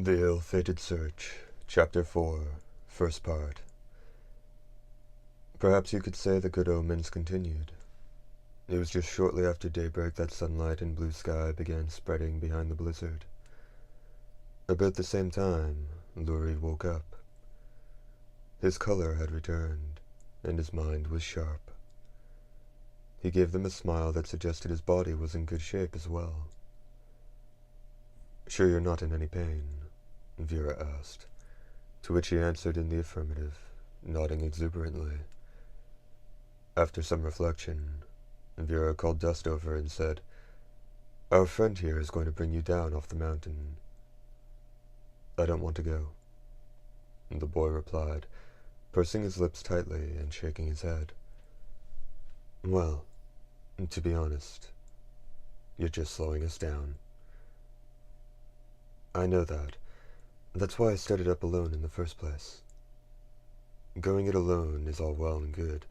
The Ill-Fated Search, Chapter 4, First Part. Perhaps you could say the good omens continued. It was just shortly after daybreak that sunlight and blue sky began spreading behind the blizzard. About the same time, Lurie woke up. His color had returned, and his mind was sharp. He gave them a smile that suggested his body was in good shape as well. "Sure you're not in any pain?" Vera asked, to which he answered in the affirmative, nodding exuberantly. After some reflection, Vera called Dust over and said, "Our friend here is going to bring you down off the mountain." "I don't want to go," the boy replied, pursing his lips tightly and shaking his head. "Well, to be honest, you're just slowing us down." "I know that. That's why I started up alone in the first place. Going it alone is all well and good,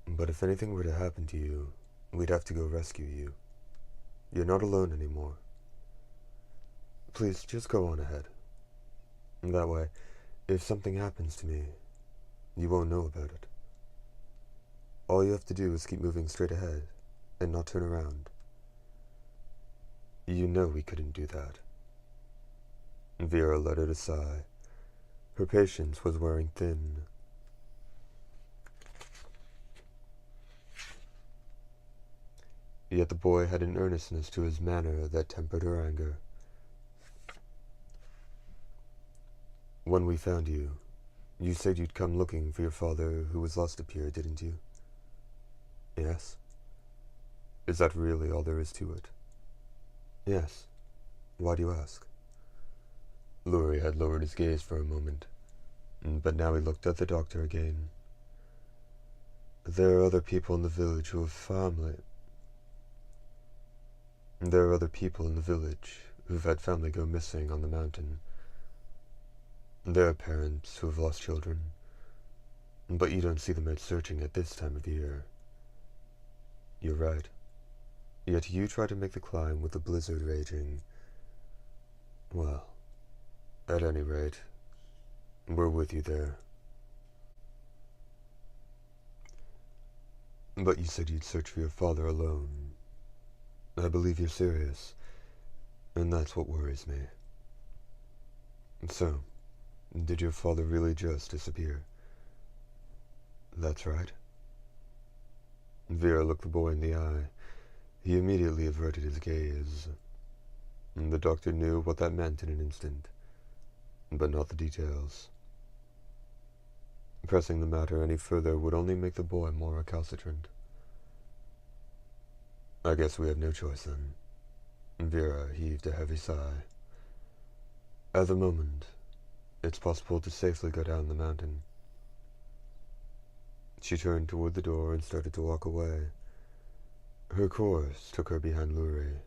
but if anything were to happen to you, we'd have to go rescue you. You're not alone anymore. Please, just go on ahead. That way, if something happens to me, you won't know about it. All you have to do is keep moving straight ahead and not turn around." "You know we couldn't do that." Vera let out a sigh. Her patience was wearing thin. Yet the boy had an earnestness to his manner that tempered her anger. "When we found you, you said you'd come looking for your father who was lost up here, didn't you?" "Yes." "Is that really all there is to it?" "Yes. Why do you ask?" Lurie had lowered his gaze for a moment, but now he looked at the doctor again. "There are other people in the village who have family. There are other people in the village who've had family go missing on the mountain. There are parents who have lost children, but you don't see them out searching at this time of year." "You're right. Yet you try to make the climb with the blizzard raging. Well, at any rate, we're with you there." "But you said you'd search for your father alone. I believe you're serious, and that's what worries me. So, did your father really just disappear?" "That's right." Vera looked the boy in the eye. He immediately averted his gaze. The doctor knew what that meant in an instant, but not the details. Pressing the matter any further would only make the boy more recalcitrant. "I guess we have no choice, then." Vera heaved a heavy sigh. "At the moment, it's possible to safely go down the mountain." She turned toward the door and started to walk away. Her course took her behind Lurie.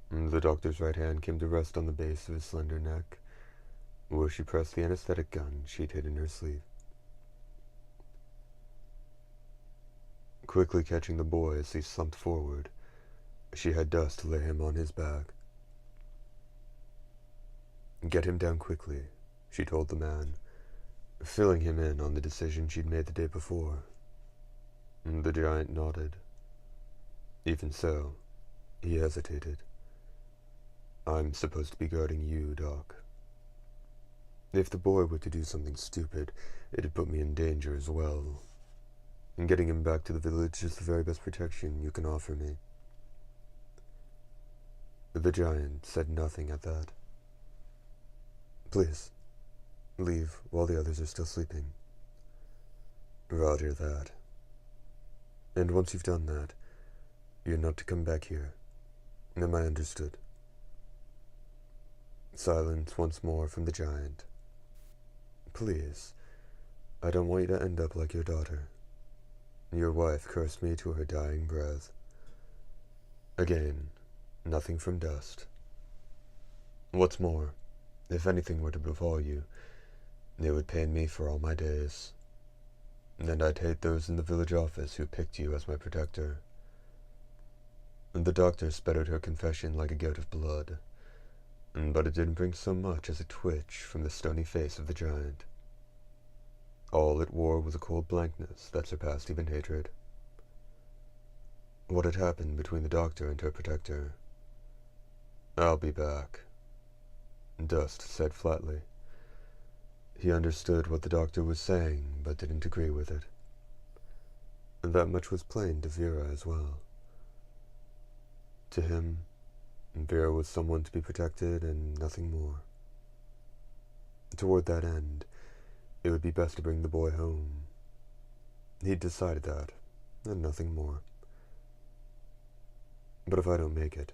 The doctor's right hand came to rest on the base of his slender neck, where she pressed the anesthetic gun she'd hid in her sleeve. Quickly catching the boy as he slumped forward, she had Dust lay him on his back. "Get him down quickly," she told the man, filling him in on the decision she'd made the day before. The giant nodded. Even so, he hesitated. "I'm supposed to be guarding you, Doc. If the boy were to do something stupid, it'd put me in danger as well. And getting him back to the village is the very best protection you can offer me." The giant said nothing at that. "Please, leave while the others are still sleeping." "Roger that. And once you've done that, you're not to come back here. Am I understood?" Silence once more from the giant. "Please, I don't want you to end up like your daughter. Your wife cursed me to her dying breath." Again, nothing from Dust. "What's more, if anything were to befall you, it would pain me for all my days. And I'd hate those in the village office who picked you as my protector." The doctor sputtered her confession like a gout of blood. but it didn't bring so much as a twitch from the stony face of the giant. All it wore was a cold blankness that surpassed even hatred. What had happened between the doctor and her protector? "I'll be back," Dust said flatly. He understood what the doctor was saying, but didn't agree with it. And that much was plain to Vera as well. To him, Vera was someone to be protected and nothing more. Toward that end, it would be best to bring the boy home. He'd decided that, and nothing more. "But if I don't make it,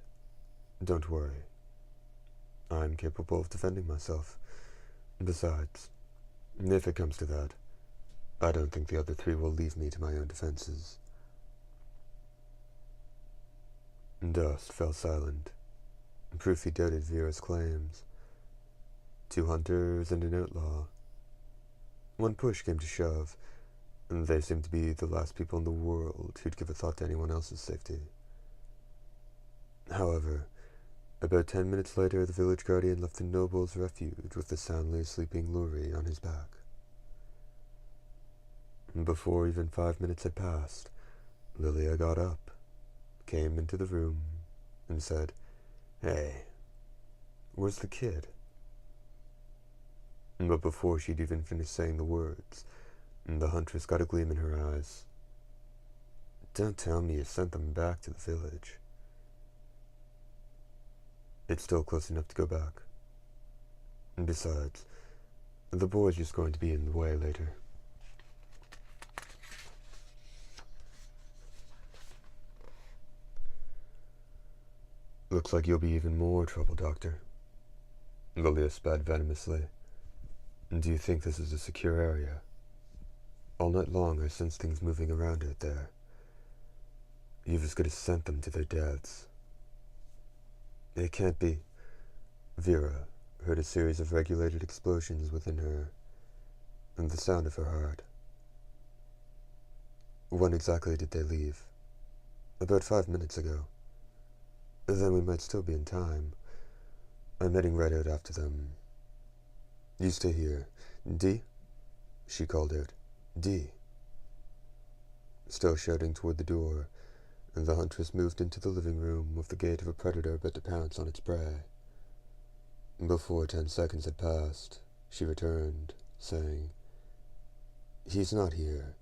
don't worry. I'm capable of defending myself. Besides, if it comes to that, I don't think the other three will leave me to my own defenses." Dust fell silent, proof he doubted Vera's claims. 2 hunters and an outlaw. When push came to shove, they seemed to be the last people in the world who'd give a thought to anyone else's safety. However, about 10 minutes later, the village guardian left the noble's refuge with the soundly sleeping Luri on his back. Before even 5 minutes had passed, Lilia got up, came into the room, and said, "Hey, where's the kid?" But before she'd even finished saying the words, the huntress got a gleam in her eyes. "Don't tell me you sent them back to the village." "It's still close enough to go back. And besides, the boy's just going to be in the way later." "Looks like you'll be even more trouble, Doctor." Lilia spat venomously. "Do you think this is a secure area? All night long I sense things moving around out there. You've as good as sent them to their deaths." "It can't be." Vera heard a series of regulated explosions within her, and the sound of her heart. "When exactly did they leave?" "About 5 minutes ago." "Then we might still be in time. I'm heading right out after them. You stay here. Dee?" she called out. "Dee." Still shouting toward the door, and the huntress moved into the living room with the gait of a predator about to pounce on its prey. Before 10 seconds had passed, she returned, saying, "He's not here."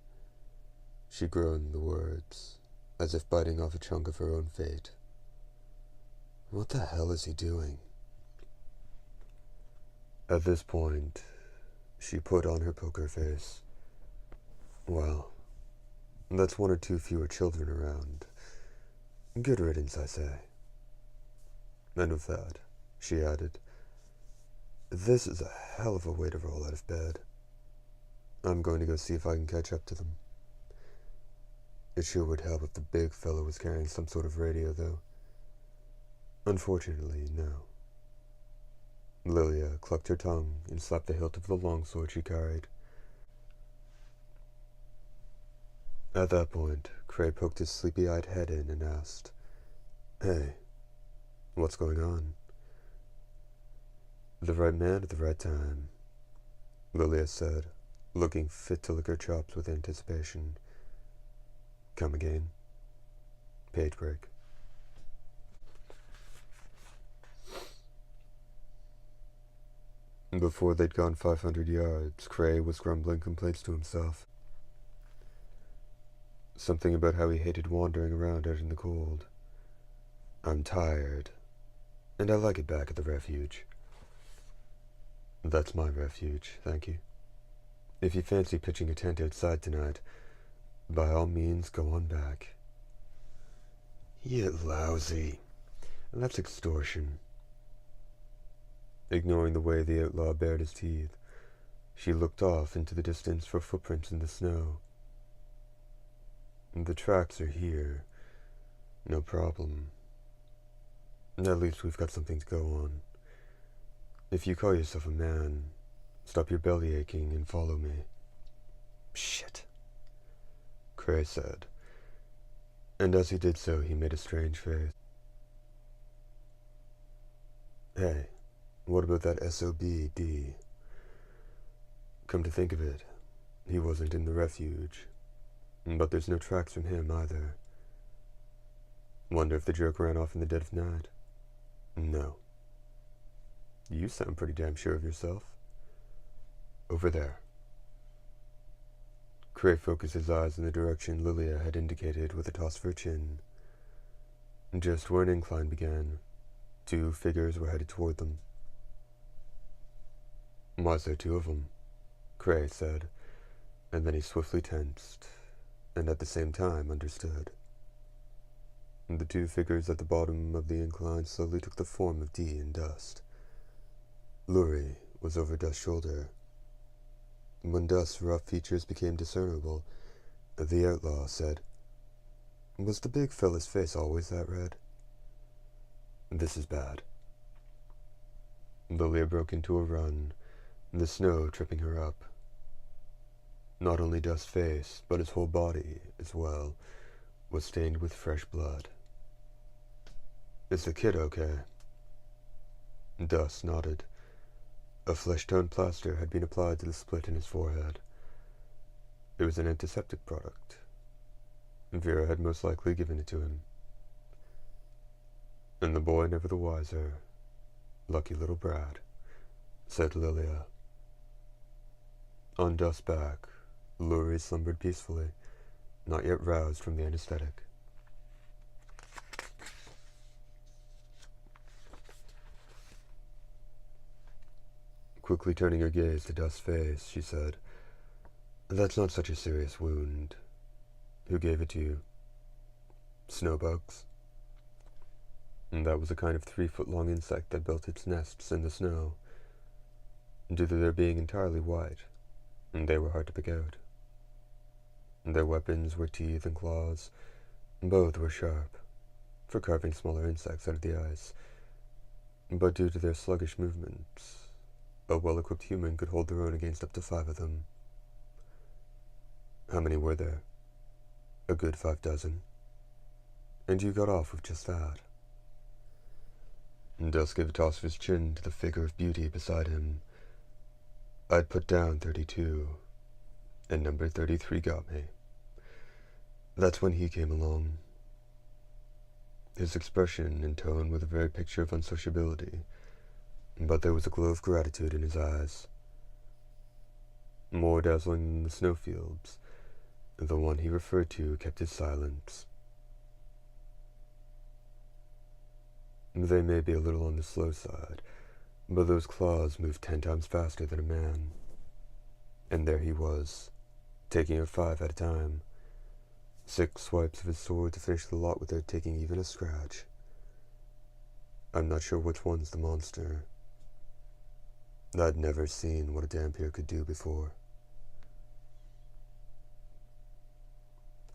She groaned the words, as if biting off a chunk of her own fate. What the hell is he doing? At this point, she put on her poker face. Well, that's 1 or 2 fewer children around. Good riddance, I say. And with that, she added, "This is a hell of a way to roll out of bed. I'm going to go see if I can catch up to them." It sure would help if the big fellow was carrying some sort of radio, though. Unfortunately, no. Lilia clucked her tongue and slapped the hilt of the longsword she carried. At that point, Cray poked his sleepy-eyed head in and asked, "Hey, what's going on?" "The right man at the right time," Lilia said, looking fit to lick her chops with anticipation. Come again. Page break. Before they'd gone 500 yards, Cray was grumbling complaints to himself. Something about how he hated wandering around out in the cold. "I'm tired, and I like it back at the refuge." "That's my refuge, thank you. If you fancy pitching a tent outside tonight, by all means go on back." "You lousy. That's extortion." Ignoring the way the outlaw bared his teeth, she looked off into the distance for footprints in the snow. "The tracks are here. No problem. At least we've got something to go on. If you call yourself a man, stop your belly aching and follow me." "Shit," Cray said, and as he did so he made a strange face. "Hey, What about that SOB, D? Come to think of it, he wasn't in the refuge, but there's no tracks from him either. Wonder if the jerk ran off in the dead of night? No. You sound pretty damn sure of yourself. Over there. Cray focused his eyes in the direction Lilia had indicated with a toss of her chin. Just where an incline began, two figures were headed toward them. "Why is there two of them?" Cray said, and then he swiftly tensed, and at the same time understood. The two figures at the bottom of the incline slowly took the form of Dee and Dust. Lurie was over Dust's shoulder. When Dust's rough features became discernible, the outlaw said, "Was the big fella's face always that red? This is bad." Lilia broke into a run, the snow tripping her up. Not only Dust's face, but his whole body, as well, was stained with fresh blood. "Is the kid okay?" Dust nodded. A flesh-tone plaster had been applied to the split in his forehead. It was an antiseptic product. Vera had most likely given it to him. And the boy never the wiser. Lucky little Brad, said Lilia. On Dust's back, Lurie slumbered peacefully, not yet roused from the anesthetic. Quickly turning her gaze to Dust's face, she said, "That's not such a serious wound. Who gave it to you?" "Snowbugs." And that was a kind of 3-foot-long insect that built its nests in the snow. Due to their being entirely white, they were hard to pick out. Their weapons were teeth and claws. Both were sharp, for carving smaller insects out of the ice. But due to their sluggish movements, a well-equipped human could hold their own against up to 5 of them. How many were there? A good 5 dozen. And you got off with just that. Dust gave a toss of his chin to the figure of beauty beside him. I'd put down 32, and number 33 got me. That's when he came along. His expression and tone were the very picture of unsociability, but there was a glow of gratitude in his eyes. More dazzling than the snowfields, the one he referred to kept his silence. They may be a little on the slow side, but those claws moved 10 times faster than a man. And there he was, taking out 5 at a time. 6 swipes of his sword to finish the lot without taking even a scratch. I'm not sure which one's the monster. I'd never seen what a Dhampir could do before.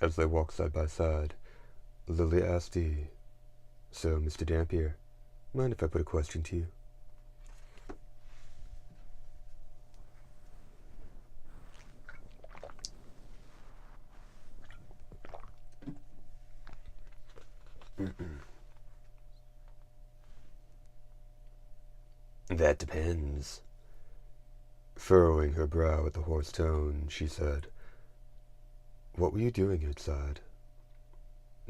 As they walked side by side, Lilia asked Dee, "So, Mr. Dhampir, mind if I put a question to you?" "That depends." Furrowing her brow at the hoarse tone, she said, "What were you doing outside?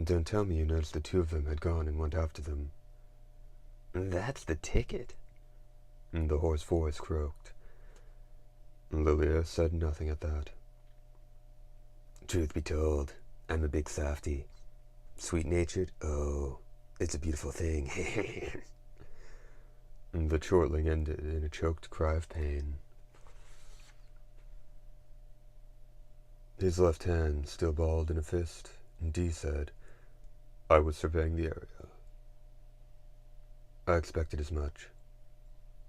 Don't tell me you noticed the 2 of them had gone and went after them." "That's the ticket," the hoarse voice croaked. Lilia said nothing at that. "Truth be told, I'm a big softy. Sweet-natured? Oh, it's a beautiful thing." The chortling ended in a choked cry of pain. His left hand still balled in a fist, and Dee said, "I was surveying the area. I expected as much.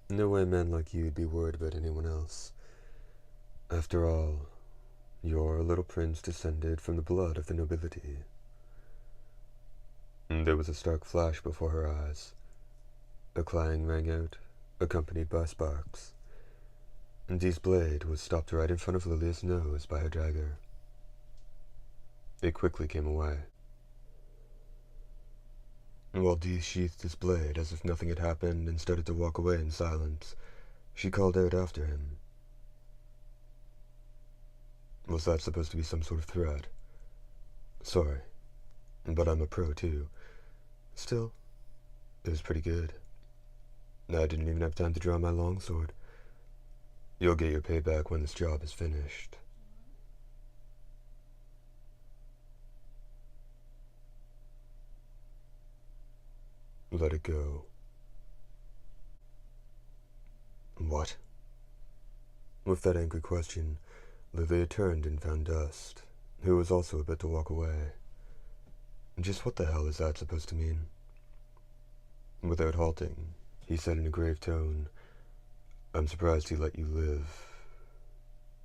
No way a man like you'd be worried about anyone else. After all, you're a little prince descended from the blood of the nobility." And there was a stark flash before her eyes. A clang rang out, accompanied by sparks. And Dee's blade was stopped right in front of Lilia's nose by her dagger. It quickly came away. While Dee sheathed his blade as if nothing had happened and started to walk away in silence, she called out after him. Was that supposed to be some sort of threat? Sorry, but I'm a pro too. Still, it was pretty good. I didn't even have time to draw my longsword. You'll get your payback when this job is finished. Let it go. What? With that angry question, Lilia turned and found Dust, who was also about to walk away. Just what the hell is that supposed to mean? Without halting, he said in a grave tone, I'm surprised he let you live.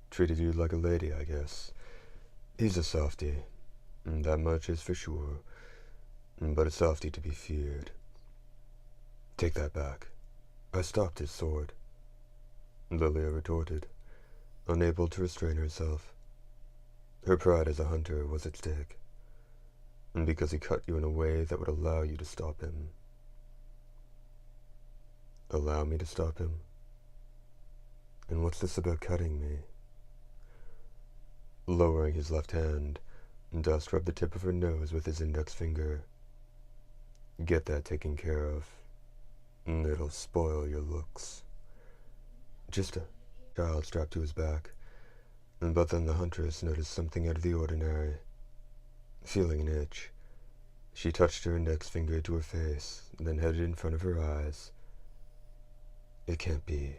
Treated you like a lady, I guess. He's a softie, that much is for sure, but a softie to be feared. Take that back. I stopped his sword, Lilia retorted, unable to restrain herself. Her pride as a hunter was at stake, and because he cut you in a way that would allow you to stop him. Allow me to stop him? And what's this about cutting me? Lowering his left hand, Dust rubbed the tip of her nose with his index finger. Get that taken care of. It'll spoil your looks. Just a child strapped to his back, but then the huntress noticed something out of the ordinary. Feeling an itch, she touched her index finger to her face, then held it in front of her eyes. It can't be,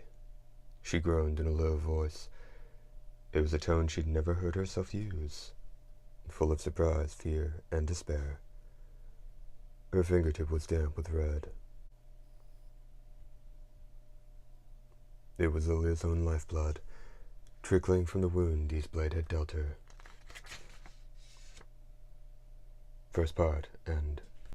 she groaned in a low voice. It was a tone she'd never heard herself use, full of surprise, fear, and despair. Her fingertip was damp with red. It was Lilia's own lifeblood, trickling from the wound Dee's blade had dealt her. First part, end.